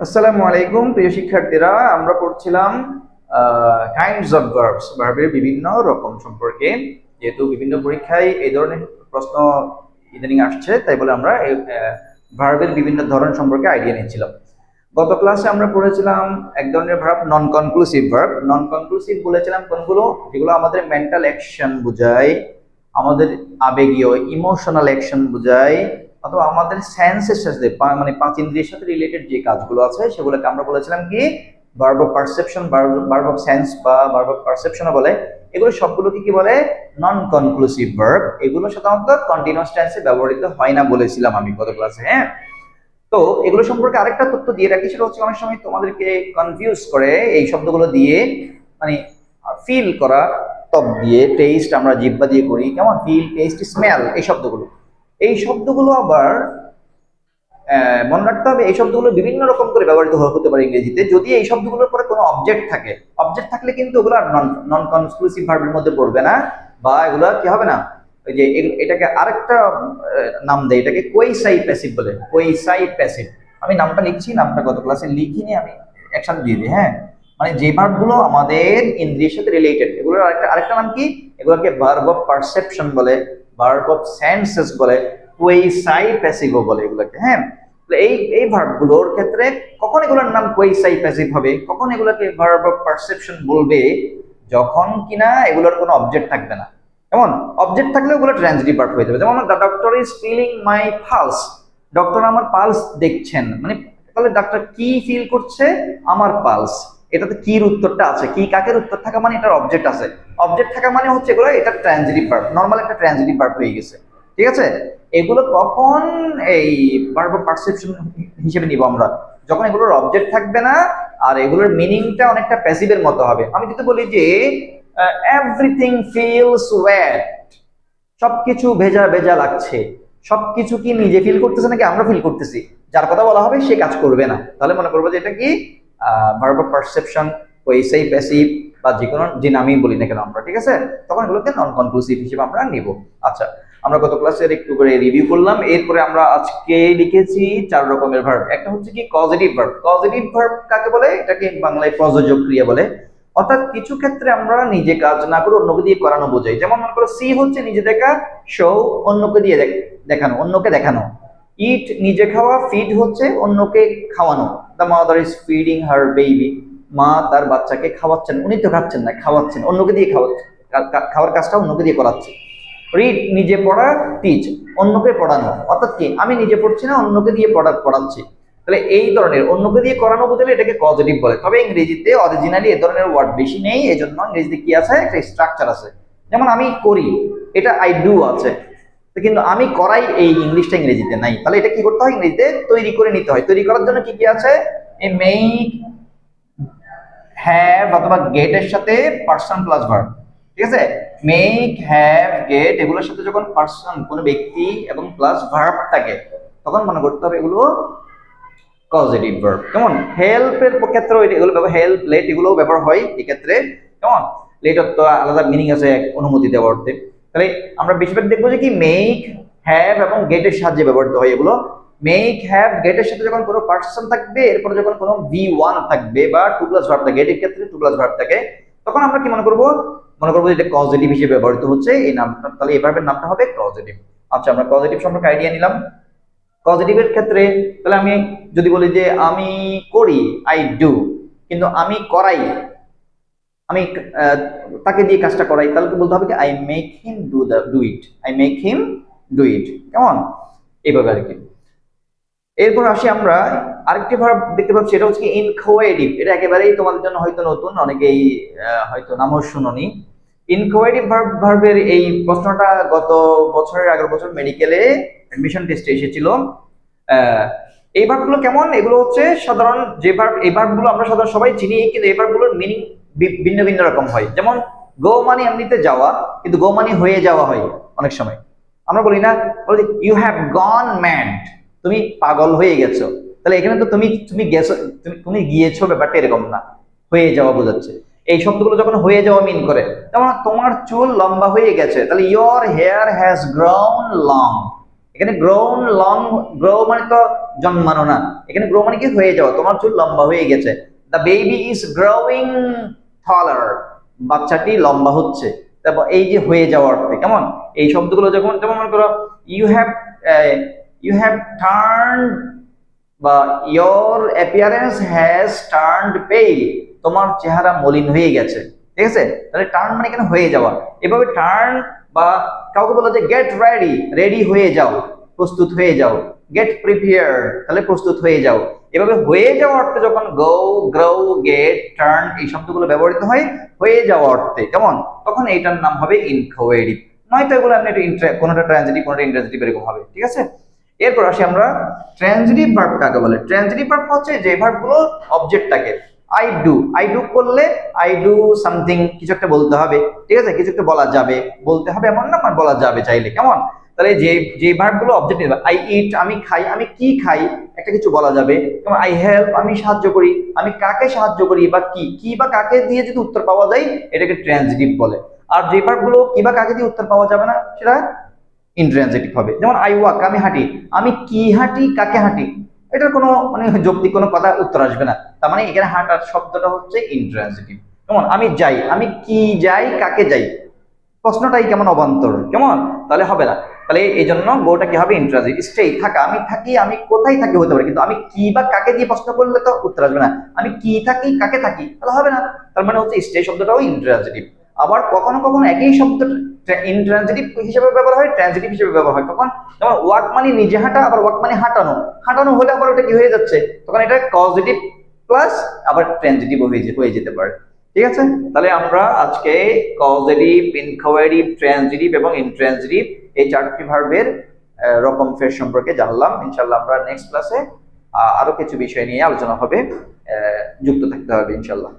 আসসালামু আলাইকুম প্রিয় শিক্ষার্থীরা, আমরা পড়ছিলাম কাইন্ডস অফ ভার্বস, ভার্বের বিভিন্ন রকম সম্পর্কে। যেহেতু বিভিন্ন পরীক্ষায় এই ধরনের প্রশ্ন ইদানিং আসছে, তাই বলে আমরা ভার্বের বিভিন্ন ধরন সম্পর্কে আইডিয়া নিচ্ছিলাম। গত ক্লাসে আমরা পড়েছিলাম এক ধরনের ভার্ব নন কনক্লুসিভ ভার্ব। নন কনক্লুসিভ বলেছিলাম কোনগুলো? যেগুলো আমাদের মেন্টাল অ্যাকশন বোঝায়, আমাদের আবেগীয় ইমোশনাল অ্যাকশন বোঝায়, অথবা আমাদের সেন্সের সাথে মানে পাঁচ ইন্দ্রিয়ের সাথে রিলেটেড যে কাজগুলো আছে সেগুলোকে আমরা বলেছিলাম কি verb of perception, verb of sense বা ভার্ব অফ পারসেপশন বলে। এগুলো সবগুলোকে কি বলে? নন কনক্লুসিভ ভার্ব। এগুলো সাধারণত কন্টিনিউয়াস টেন্সে ব্যবহৃত হয় না বলেছিলাম আমি গত ক্লাসে। হ্যাঁ, তো এগুলো সম্পর্কে আরেকটা তথ্য দিয়ে রাখি, সেটা হচ্ছে অনেক সময় তোমাদেরকে কনফিউজ করে এই শব্দগুলো দিয়ে, মানে ফিল করা, ত্বক দিয়ে, টেস্ট আমরা জিহ্বা দিয়ে করি, কেমন ফিল, টেস্ট, স্মেল, এই শব্দগুলো আবার মনে রাখতে হবে এই শব্দগুলো বিভিন্ন রকম করে ব্যবহৃত হতে পারে ইংরেজিতে, যদি এই শব্দগুলোর পরে কোনো অবজেক্ট থাকে। অবজেক্ট থাকলে কিন্তু ওগুলো নন কনক্লুসিভ ভার্বের মধ্যে পড়বে না, বা এগুলো কি হবে না, ওই যে এটাকে আরেকটা নাম দেয়, এটাকে কোয়েসাই প্যাসিভ বলে, কোয়েসাই প্যাসিভ। আমি নামটা লিখছি, নামটা গত ক্লাসে লিখিনি, আমি একসাথে দিয়ে দিই। হ্যাঁ, মানে যে ভার্বগুলো আমাদের ইন্দ্রিয়ের সাথে রিলেটেড, এগুলোর আরেকটা আরেকটা নাম কি? এগুলোকে ভার্ব অফ পারসেপশন বলে, ভার্ব অফ সেন্সেস বলে, কোয়েসাই প্যাসিভও বলে এগুলোকে। হ্যাঁ, এই এই ভার্বগুলোর ক্ষেত্রে কখন এগুলোর নাম কোয়েসাই প্যাসিভ হবে, কখন এগুলোকে ভার্ব অফ পারসেপশন বলবে? যখন কিনা এগুলোর কোনো অবজেক্ট থাকবে না। যেমন অবজেক্ট থাকলে ওগুলো ট্রান্সিটিভ ভার্ব হয়ে যাবে। যেমন the doctor is feeling my pulse, doctor আমার পালস দেখছেন, মানে তাহলে ডাক্তার কি ফিল করছে? আমার পালস। এটাতে কির উত্তরটা আছে, কি কাকের উত্তর থাকা মানে এটার অবজেক্ট আছে। অবজেক্ট থাকা মানে হচ্ছে এগুলো এটা ট্রান্সিটিভ ভার্ব, নরমাল একটা ট্রান্সিটিভ ভার্ব হয়ে গেছে। ঠিক আছে, এগুলো কখন এই ভার্ব অফ পারসেপশন হিসেবে নিব আমরা? যখন এগুলোর অবজেক্ট থাকবে না, আর এগুলোর মিনিংটা অনেকটা প্যাসিভের মতো হবে। আমি যদি বলি যে এভরিথিং ফিলস ওয়েট, সবকিছু ভেজা ভেজা লাগছে, সবকিছু কি নিজে ফিল করতেছে নাকি আমরা ফিল করতেছি? যার কথা বলা হবে সে কাজ করবে না, তাহলে মনে করবো যে এটা কি ভার্ব অফ পারসেপশন, ওয়েসাই প্যাসিভ, বা যে কোনো যে নামই বলি না কেন আমরা। ঠিক আছে, তখন এগুলোকে নন কনক্লুসিভ হিসেবে আমরা নিব। আচ্ছা, আমরা গত ক্লাসের একটু করে রিভিউ করলাম। এরপরে আমরা আজকে লিখেছি চার রকমের ভার্ব। একটা হচ্ছে কি কজেটিভ ভার্ব। কজেটিভ ভার্ব কাকে বলে? এটাকে বাংলায় প্রযোজক ক্রিয়া বলে। অর্থাৎ কিছু ক্ষেত্রে আমরা নিজে কাজ না করে অন্যকে দিয়ে করানো বোঝাই। যেমন মনে করো সি হচ্ছে নিজে দেখা, শো অন্যকে দিয়ে দেখানো, অন্যকে দেখানো। ইট নিজে খাওয়া, ফিড হচ্ছে অন্যকে খাওয়ানো। The mother is feeding her baby, মা তার বাচ্চাকে খাওয়াচ্ছেন, উনি তো খাচ্ছেন না, খাওয়াচ্ছেন, অন্যকে দিয়ে খাওয়াচ্ছেন, খাওয়ার কাজটা অন্যকে দিয়ে করাচ্ছে। রিড নিজে পড়া, টিচ অন্যকে পড়ানো। অর্থাৎ কি, আমি নিজে পড়ছি না, অন্যকে দিয়ে পড়াচ্ছি। তাহলে এই ধরনের অন্যকে দিয়ে করানো বোঝালে এটাকে পজিটিভ বলে। তবে ইংরেজিতে অরিজিনালি এই ধরনের ওয়ার্ড বেশি নেই, এই জন্য ইংরেজিতে কি আছে, একটা স্ট্রাকচার আছে। যেমন আমি করি, এটা আই ডু আছে, কিন্তু আমি করাই এই ইংলিশটা ইংরেজিতে নাই। তাহলে এটা কি করতে হয়? ইংরেজিতে তৈরি করে নিতে হয়। তৈরি করার জন্য কি কি আছে? এই মেক, হ্যাভ অথবা গেট এর সাথে পার্সন প্লাস ভার্ব। ঠিক আছে, মেক, হ্যাভ, গেট এগুলোর সাথে যখন পার্সন কোনো ব্যক্তি এবং প্লাস ভার্ব থাকে, তখন মনে করতে হবে এগুলো কজেটিভ ভার্ব। কেমন হেল্পের ক্ষেত্রে এগুলো ব্যবহার, হেল্প, লেট এগুলোও ব্যবহার হয় এই ক্ষেত্রে। কেমন লেটের তো আলাদা মিনিং আছে, অনুমতি দেওয়ার অর্থে। তাহলে আমরা বেশিরভাগ দেখবো যে কি মেক, হ্যাভ এবং গেটের সাহায্যে ব্যবহৃত হয় এগুলো। মেক, হ্যাভ, গেটের সাথে যখন কোনো পার্সন থাকবে, এরপরে যখন কোনো ভি ওয়ান থাকবে বা টু প্লাস ভার্ব থাকে, গেটের ক্ষেত্রে টু প্লাস ভার্ব থাকে, তখন আমরা কি মনে করবো? মনে করবো এটা কজেটিভ হিসেবে ব্যবহৃত হচ্ছে এই নামটা, তাহলে এই ভার্বের নামটা হবে কজেটিভ। আচ্ছা, আমরা পজিটিভ সম্পর্কে আইডিয়া নিলাম। পজিটিভের ক্ষেত্রে তাহলে আমি যদি বলি যে আমি করি, আই ডু, কিন্তু আমি করাই, আমি তাকে দিয়ে কাজটা করাই, তাহলে বলতে হবে কি I make him do it, I make him do it. কেমন এইভাবে আর কি। এরপর আসি আমরা আরেকটি ভার্ব দেখতে পাচ্ছি, এটা হচ্ছে ইনকোয়েটিভ। এটা একেবারেই তোমাদের জন্য হয়তো নতুন, অনেকেই হয়তো নামও শুনোনি। ইনকোয়েটিভ ভার্বের এই প্রশ্নটা গত বছরের আগের বছর মেডিকেলে অ্যাডমিশন টেস্টে এসেছিল। এই ভার্বগুলো কেমন? এগুলো হচ্ছে সাধারণ যে ভার্ব, এই ভার্বগুলো আমরা সাধারণ সবাই চিনি, কিন্তু এই ভার্বগুলোর মিনিং ভিন্ন ভিন্ন রকম হয়। যেমন গো মানে এমনিতে যাওয়া, কিন্তু গো মানে হয়ে যাওয়া হয় অনেক সময়। আমরা বলি না, বলি ইউ হ্যাভ গন ম্যাড, তুমি পাগল হয়ে গেছো। তাহলে এখানে তো তুমি তুমি গেছো, তুমি গিয়েছো, ব্যাপারটা এরকম না, হয়ে যাওয়া বোঝাচ্ছে। এই শব্দগুলো যখন হয়ে যাওয়া মিন করে, যেমন তোমার চুল লম্বা হয়ে গেছে, তাহলে your hair has grown long. এখানে গ্রোন লং, গ্রো মানে তো জন্মানো না, এখানে গ্রো মানে কি হয়ে যাওয়া, তোমার চুল লম্বা হয়ে গেছে। দ্য বেবি ইজ গ্রোয়িং টলার, বাচ্চাটি লম্বা হচ্ছে। তারপর এই যে হয়ে যাওয়া অর্থে কেমন এই শব্দগুলো যখন, যেমন মনে করো you have, you have turn বা your appearance has turned pale, তোমার চেহারা মলিন হয়ে গেছে। ঠিক আছে, তাহলে টার্ন মানে এখানে হয়ে যাওয়া। এভাবে টার্ন বা কাউকে বলা যায় গেট রেডি, রেডি হয়ে যাও, প্রস্তুত হয়ে যাও। গেট প্রিপেয়ার, তাহলে প্রস্তুত হয়ে যাও। এভাবে হয়ে যাওয়া অর্থে যখন গো, গ্রো, গেট, টার্ন এই শব্দগুলো ব্যবহৃত হয় হয়ে যাওয়া অর্থে কেমন, তখন এইটার নাম হবে ইনকোয়েরিভ। নয়তো এগুলো আপনি একটু কোনোটা ট্রানজিটিভ কোনোটা ইন্ট্রানজিটিভ এরকম হবে। ঠিক আছে, এরপর আসি আমরা ট্রানজিটিভ ভার্ব কাকে বলে। ট্রানজিটিভ ভার্ব হচ্ছে যে ভার্বগুলো অবজেক্টটাকে আই ডু করলে আই ডু সামথিং কিছু একটা বলতে হবে। ঠিক আছে, কিছু একটা বলা যাবে, বলতে হবে এমন না, মানে বলা যাবে চাইলে কেমন। তাহলে যে যে ভার্বগুলো অবজেক্ট নিবে, আই ইট আমি খাই, আমি কি খাই একটা কিছু বলা যাবে। যেমন আই হেল্প আমি সাহায্য করি, আমি কাকে সাহায্য করি বা কি, কি বা কাকে দিয়ে যদি উত্তর পাওয়া যায় এটাকে ট্রানজিটিভ বলে। আর যে ভার্বগুলো কি বা কাকে দিয়ে উত্তর পাওয়া যাবে না সেটা ইন্ট্রানজিটিভ হবে। যেমন আই ওয়াক আমি হাঁটি, আমি কি হাঁটি কাকে হাঁটি, এটার কোনো মানে যৌক্তিক কোনো কথা উত্তর আসবে না। তার মানে এখানে হাঁটার শব্দটা হচ্ছে ইন্ট্রানজিটিভ। যেমন আমি যাই, আমি কি যাই কাকে যাই, প্রশ্নটাই কেমন অবান্তর কেমন, তাহলে হবে না। তাহলে এই জন্য গোটা কি হবে ইন্ট্রানজিটিভ। স্টে থাকা, আমি থাকি, আমি কোথায় থাকি হতে পারে, কিন্তু আমি কি বা কাকে দিয়ে প্রশ্ন করলে তো উত্তর আসবে না। আমি কি থাকি কাকে থাকি তাহলে হবে না। তার মানে হচ্ছে স্টে শব্দটাও ইন্ট্রানজিটিভ। আবার কখনো কখনো একই শব্দ ইন্ট্রানজিটিভ হিসেবে ব্যবহার হয়, ট্রানজিটিভ হিসেবে ব্যবহার হয়। কখন, যেমন ওয়াক মানে নিজে হাঁটা, আবার ওয়াক মানে হাঁটানো, হাঁটানো হলে আবার ওটা কি হয়ে যাচ্ছে, তখন এটা পজিটিভ প্লাস আবার ট্রানজিটিভ হয়ে যেতে পারে। ঠিক আছে, তাহলে আমরা আজকে কজেটিভ, ইনকোয়ারিভ, ট্রানজিটিভ এবং ইন্ট্রানজিটিভ এই চারটি ভার্বের রকম ফের সম্পর্কে জানলাম। ইনশাল্লাহ আমরা নেক্সট ক্লাসে আরো কিছু বিষয় নিয়ে আলোচনা হবে, যুক্ত থাকতে হবে ইনশাল্লাহ।